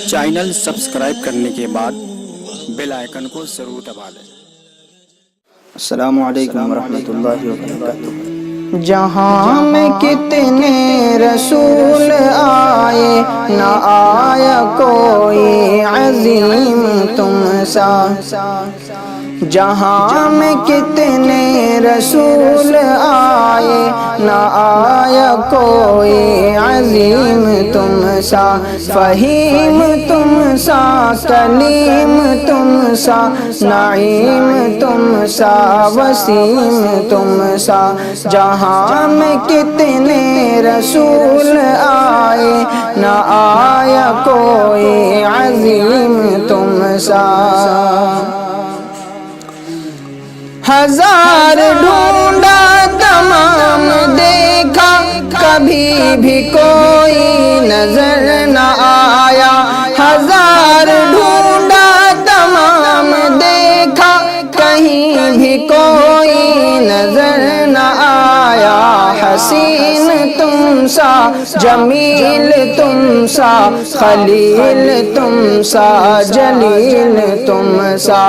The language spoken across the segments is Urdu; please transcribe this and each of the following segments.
چینل سبسکرائب کرنے کے بعد بیل آئیکن کو ضرور دبا دیں۔ السلام علیکم ورحمۃ اللہ وبرکاتہ۔ جہاں میں کتنے رسول آئے نہ آیا کوئی عظیم تم سا، جہاں میں کتنے رسول آئے نہ آیا کوئی عظیم تم سا، فہیم تم سا، کلیم تم سا، نعیم تم سا، وسیم تم سا، جہاں میں کتنے رسول آئے نہ آیا کوئی عظیم تم سا۔ ہزار ڈھونڈا تمام دیکھا، کبھی بھی کوئی نظر نہ آیا، ہزار ڈھونڈا تمام دیکھا، کہیں بھی کوئی نظر نہ آیا، حسین تم سا، جمیل تم سا، خلیل تم سا، جلیل تم سا،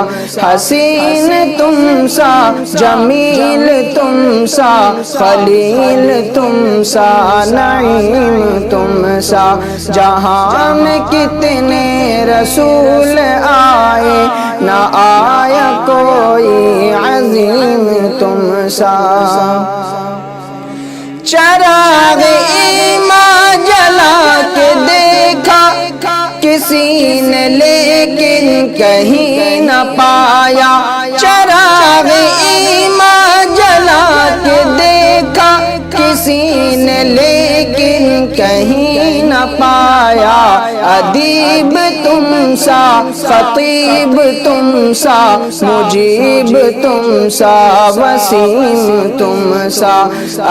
حسین تم سا، جمیل تم سا، خلیل تم سا، نعیم تم سا، جہاں میں کتنے رسول آئے نہ آیا کوئی عظیم تم سا۔ چراغ ایمان جلا کے دیکھا کسی نے لیکن کہیں نہ پایا، چراغ ایمان جلا کے دیکھا کسی نے لیکن کہیں نہ پایا، ادیب تم سا، خطیب تم سا، مجیب تم سا، وسیم تم سا،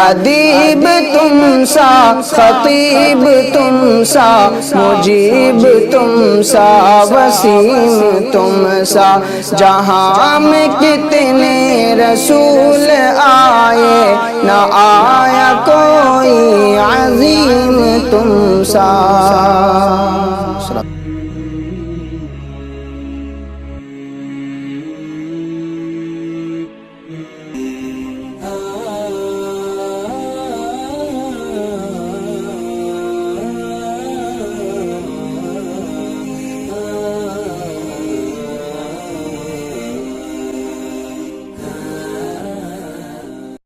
ادیب تم سا، خطیب تم سا، مجیب تم سا، وسیم تم سا، جہاں میں کتنے رسول آئے نہ آیا کوئی عظیم تم سا۔